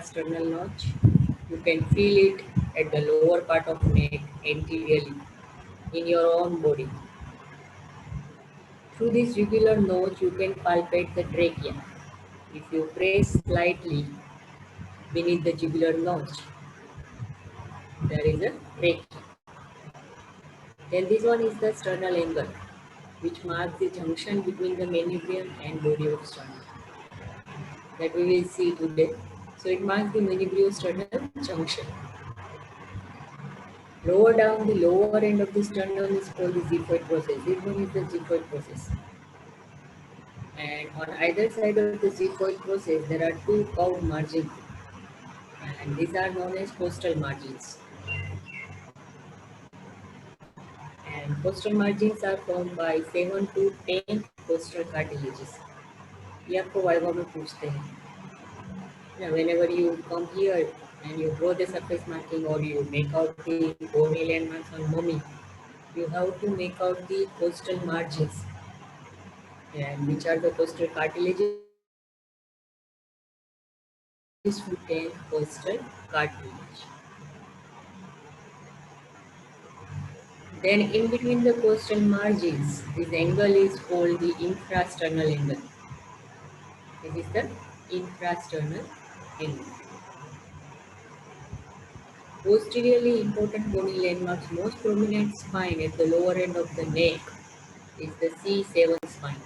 infrasternal notch. You can feel it at the lower part of neck anteriorly in your own body. Through this jugular notch, you can palpate the trachea. If you press slightly beneath the jugular notch, there is a trachea. Then this one is the sternal angle, which marks the junction between the manubrium and body of sternum. That we will see today. So it marks the manubriosternal junction. Lower down, the lower end of the sternum is called the xiphoid process. This one is the xiphoid process. And on either side of the xiphoid process, there are two curved margins, and these are known as costal margins. And costal margins are formed by 7 to 10 costal cartilages. ये आपको viva में पूछते हैं. Whenever you come here and you draw the surface marking or you make out the bony landmarks on mummy, you have to make out the costal margins. And which are the costal cartilages? 10 costal cartilage. Then in between the costal margins, this angle is called the infrasternal angle. This is the infrasternal angle. Posteriorly important bony landmarks, most prominent spine at the lower end of the neck is the C7 spine.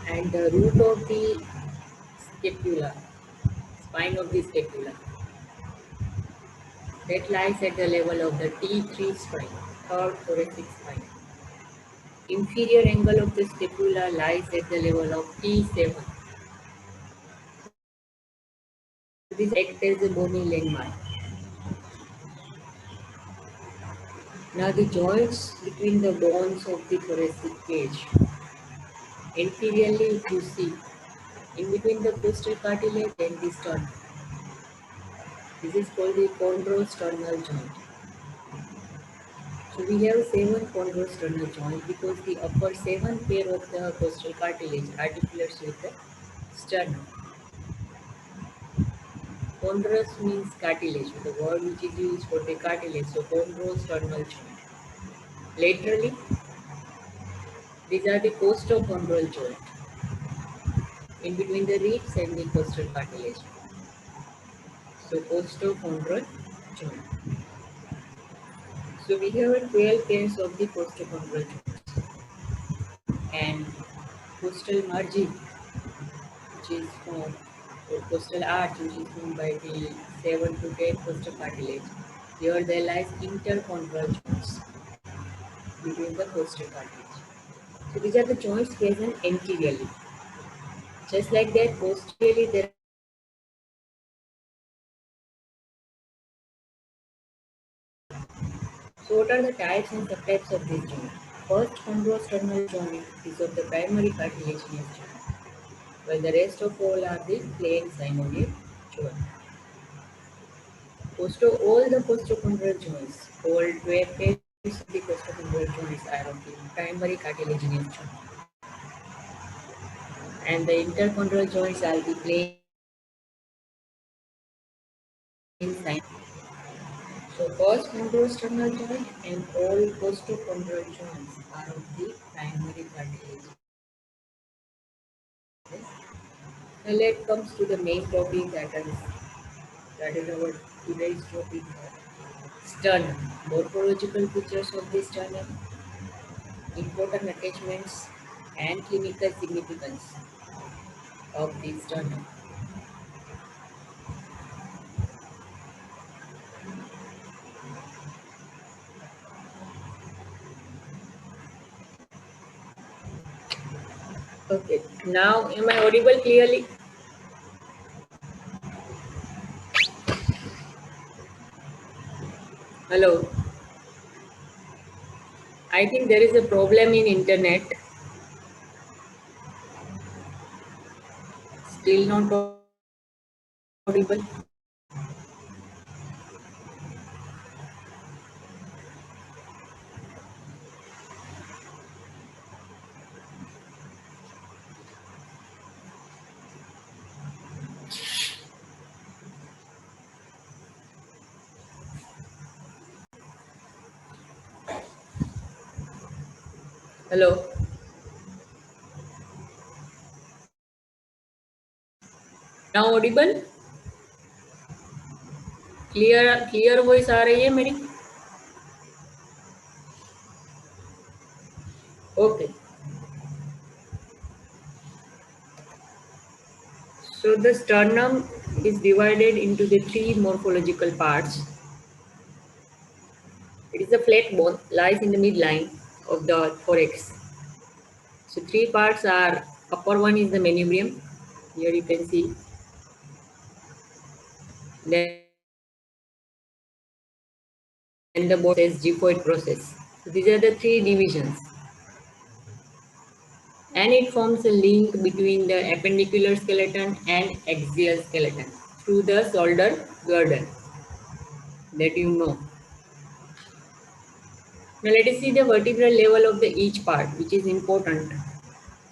And the root of the scapula, spine of the scapula, that lies at the level of the T3 spine, third thoracic spine. Inferior angle of the scapula lies at the level of T7. This acts as a bony landmark. Now the joints between the bones of the thoracic cage. Anteriorly, if you see, in between the costal cartilage and the sternum. This is called the chondrosternal joint. So we have 7 chondrosternal joints because the upper 7 pair of the costal cartilage articulates with the sternum. Chondrous means cartilage, the word which is used for the cartilage, so chondrosternal joint. Laterally, these are the costochondral joint in between the ribs and the costal cartilage. So costochondral joint. So we have 12 pairs of the costochondral joints and costal margin, which is formed, or costal arch, which is formed by the 7 to 10 costal cartilage. Here there lies interchondral joints between the costal cartilage. So these are the joints present anteriorly. Just like that, posteriorly there. So what are the types and subtypes of this joint? First chondrosternal joint is of the primary cartilaginous joint, while the rest of all are the plain synovial joint. All the costochondral joints, all 12 pairs of the costochondral joints are of the primary cartilaginous joint. And the interchondral joints are the plain synovial. So first chondrosternal joint and all costochondral joints are of the primary cartilage. Now let's come to the main topic, that is our today's topic. Sternum. Morphological features of the sternum, important attachments and clinical significance of the sternum. Okay, now am I audible clearly? Hello. I think there is a problem in internet. Still not audible. Hello. Now audible? Clear voice आ रही है मेरी? Okay. So the sternum is divided into the three morphological parts. It is a flat bone, lies in the midline of the thorax. So three parts are, upper one is the manubrium. Here you can see. Then the bone says gyphoid process. So these are the three divisions. And it forms a link between the appendicular skeleton and axial skeleton through the shoulder girdle that you know. Now let us see the vertebral level of the each part, which is important.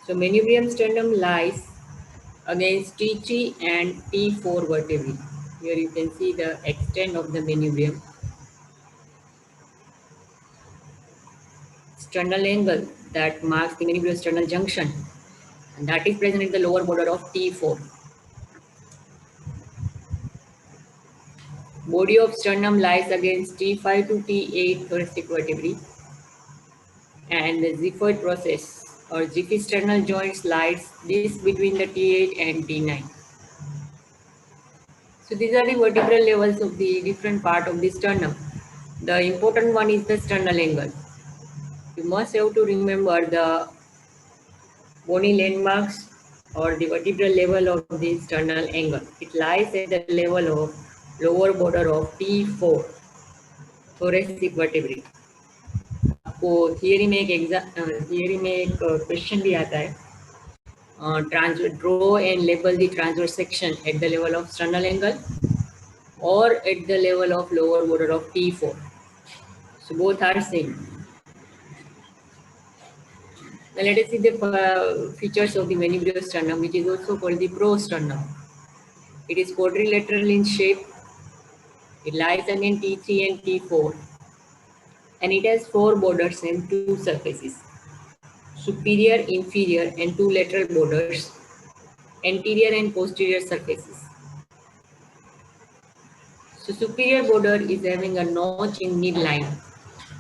So manubrium sternum lies against T3 and T4 vertebrae. Here you can see the extent of the manubrium. Sternal angle that marks the manubriosternal junction, and that is present at the lower border of T4. Body of sternum lies against T5 to T8 thoracic vertebrae, and the xiphoid process or xiphisternal joint lies this between the T8 and T9. So these are the vertebral levels of the different part of the sternum. The important one is the sternal angle. You must have to remember the bony landmarks or the vertebral level of the sternal angle. It lies at the level of lower border of T4 thoracic vertebrae. आपको theory में एक question भी आता है, draw and label the transverse section at the level of sternal angle or at the level of lower border of T4. So both are same. Now let us see the features of the manubriosternum, which is also called the prosternum. It is quadrilateral in shape. It lies again T3 and T4, and it has four borders and two surfaces: superior, inferior, and two lateral borders, anterior and posterior surfaces. So superior border is having a notch in midline,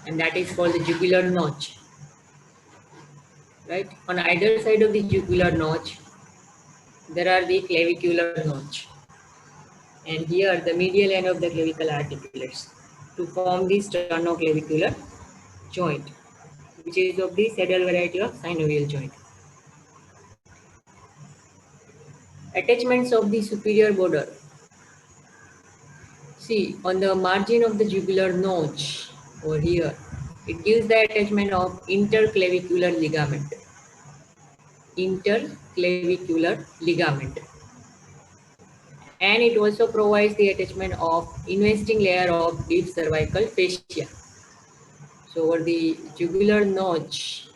and that is called the jugular notch. Right? On either side of the jugular notch, there are the clavicular notch. And here the medial end of the clavicle articulates to form the sternoclavicular joint, which is of the saddle variety of synovial joint. Attachments of the superior border. See, on the margin of the jugular notch over here, it gives the attachment of interclavicular ligament. Interclavicular ligament. And it also provides the attachment of investing layer of deep cervical fascia. So over the jugular notch,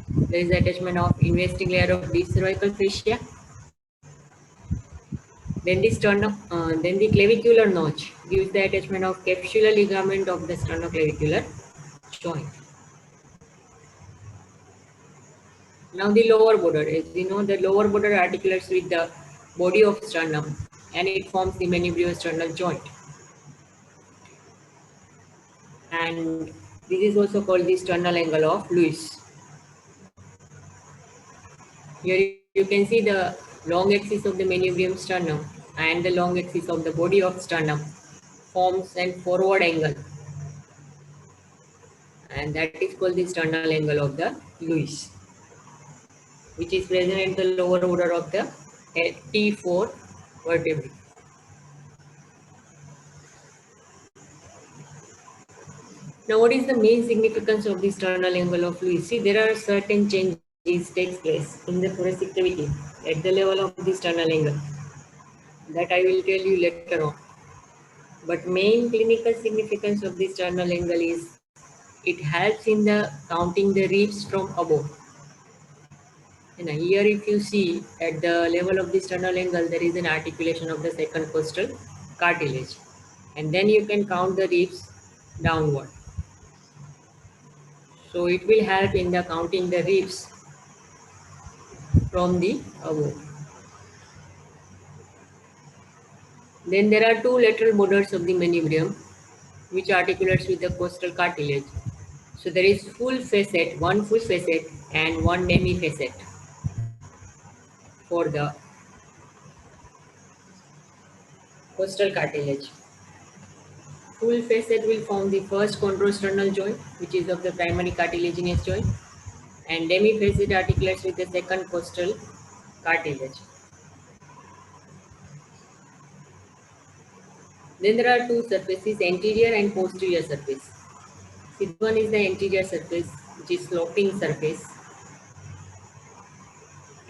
there is the attachment of investing layer of deep cervical fascia. Then the clavicular notch gives the attachment of capsular ligament of the sternoclavicular joint. Now the lower border, as you know, the lower border articulates with the body of sternum and it forms the manubriosternal joint. And this is also called the sternal angle of Lewis. Here you can see the long axis of the manubrium sternum and the long axis of the body of sternum forms an forward angle, and that is called the sternal angle of the Lewis, which is present at the lower border of the T4 vertebrae. Now, what is the main significance of the sternal angle of Lewis? See, there are certain changes takes place in the thoracic cavity at the level of the sternal angle that I will tell you later on. But main clinical significance of the sternal angle is it helps in the counting the ribs from above. And here if you see at the level of the sternal angle, there is an articulation of the second costal cartilage. And then you can count the ribs downward. So it will help in the counting the ribs from the above. Then there are two lateral borders of the manubrium which articulates with the costal cartilage. So there is full facet, one full facet and one demi-facet for the costal cartilage. Full facet will form the first chondrosternal joint, which is of the primary cartilaginous joint, and demi-facet articulates with the second costal cartilage. Then there are two surfaces, anterior and posterior surface. This one is the anterior surface, which is sloping surface,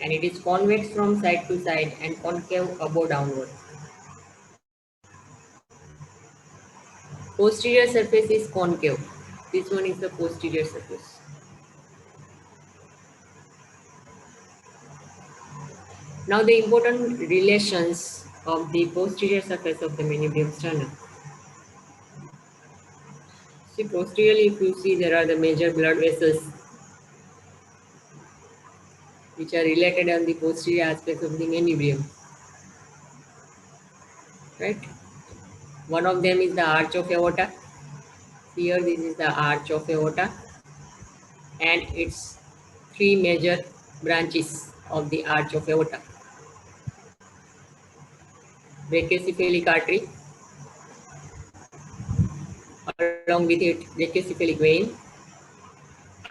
and it is convex from side to side and concave above downward. Posterior surface is concave. This one is the posterior surface. Now the important relations of the posterior surface of the manubrium sternum. See, posteriorly, if you see, there are the major blood vessels which are related on the posterior aspects of the manubrium. Right? One of them is the arch of aorta. Here, this is the arch of aorta, and its three major branches of the arch of aorta: brachiocephalic artery, along with it brachiocephalic vein,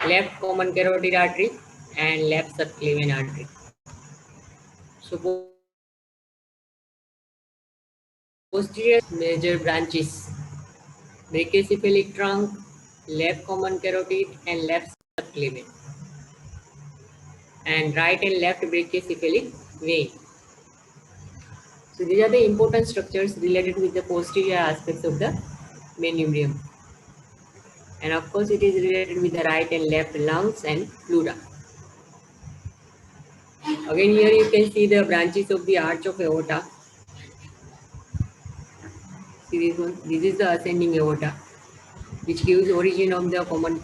left common carotid artery, and left subclavian artery. So posterior major branches: brachiocephalic trunk, left common carotid, and left subclavian, and right and left brachiocephalic vein. So these are the important structures related with the posterior aspects of the manubrium. And of course, it is related with the right and left lungs and pleura. Again, here you can see the branches of the arch of aorta. See this one. This is the ascending aorta, which gives origin of the common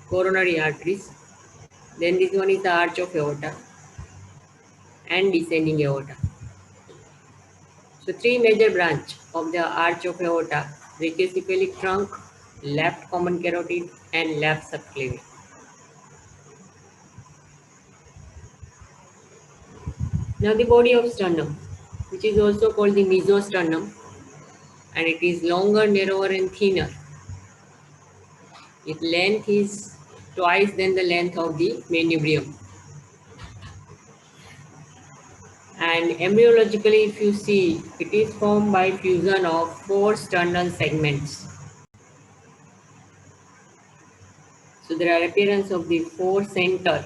coronary arteries. Then this one is the arch of aorta and descending aorta. So three major branch of the arch of aorta: brachiocephalic trunk, left common carotid, and left subclavian. Now the body of sternum, which is also called the mesosternum, and it is longer, narrower, and thinner. Its length is twice than the length of the manubrium. And embryologically, if you see, it is formed by fusion of four sternal segments. So there are appearance of the four center,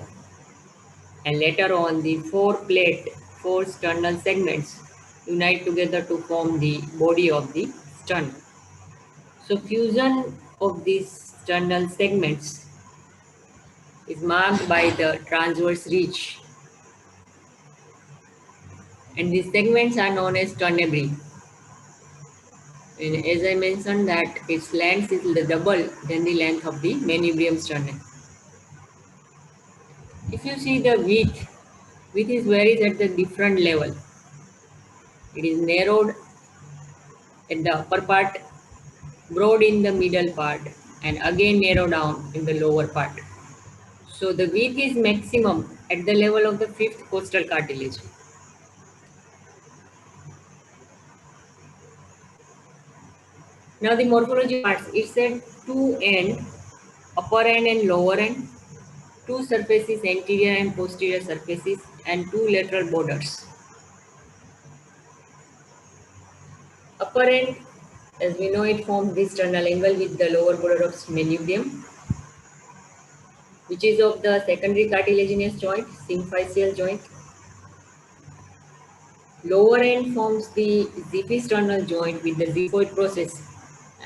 and later on the four sternal segments unite together to form the body of the sternum. So fusion of these sternal segments is marked by the transverse ridge, and these segments are known as sternebrae. And as I mentioned that its length is the double than the length of the manubrium sternum. If you see the width is varies at the different level. It is narrowed at the upper part, broad in the middle part, and again narrow down in the lower part. So the width is maximum at the level of the fifth costal cartilage. Now the morphology parts, it said two end, upper end and lower end, two surfaces, anterior and posterior surfaces, and two lateral borders. Upper end, as we know, it forms this sternal angle with the lower border of manubrium, which is of the secondary cartilaginous joint, symphyseal joint. Lower end forms the xiphisternal joint with the xiphoid process,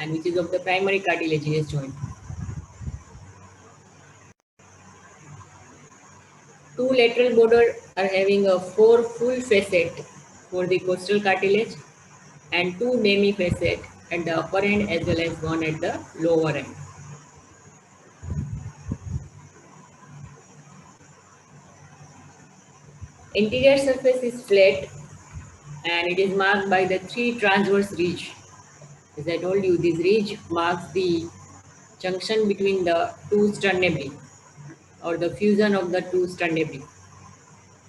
and which is of the primary cartilaginous joint. Two lateral borders are having a four full facet for the costal cartilage and two demi-facet at the upper end as well as one at the lower end. anterior surface is flat and it is marked by the three transverse ridge. As I told you, this ridge marks the junction between the two sternibri or the fusion of the two sternibri.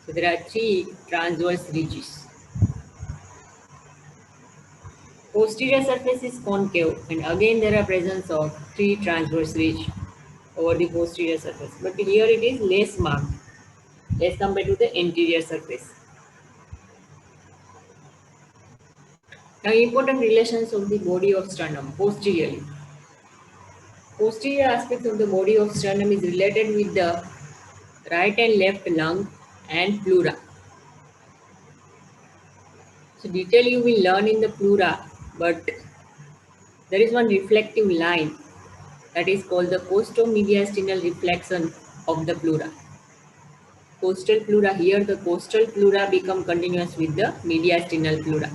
So there are three transverse ridges. Posterior surface is concave and again there are presence of three transverse ridge over the posterior surface. But here it is less marked as compared to the anterior surface. Now important relations of the body of sternum posteriorly. Posterior aspects of the body of sternum is related with the right and left lung and pleura. So detail you will learn in the pleura, but there is one reflective line that is called the costo-mediastinal reflection of the pleura. Costal pleura, here the costal pleura become continuous with the mediastinal pleura,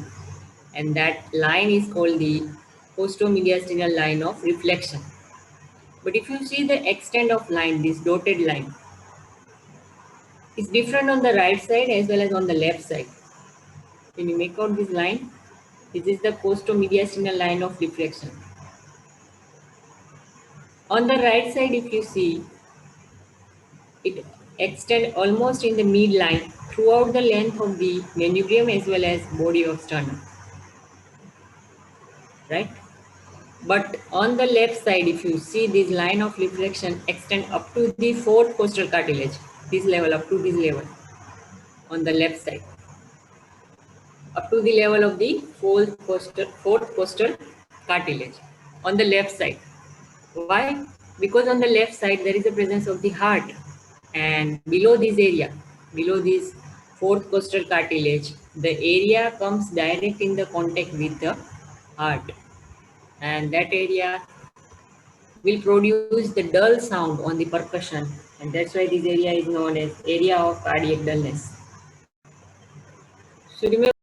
and that line is called the costo-mediastinal line of reflection. But if you see the extent of line, this dotted line is different on the right side as well as on the left side. When you make out this line, this is the costo-mediastinal line of reflection. On the right side, if you see, it extends almost in the midline throughout the length of the manubrium as well as body of sternum, right? But on the left side, if you see this line of reflection extend up to the fourth costal cartilage, this level, up to this level, on the left side, up to the level of the fourth costal cartilage, on the left side. Why? Because on the left side, there is a presence of the heart, and below this area, below this fourth costal cartilage, the area comes direct in the contact with the heart, and that area will produce the dull sound on the percussion, and that's why this area is known as area of cardiac dullness. So remember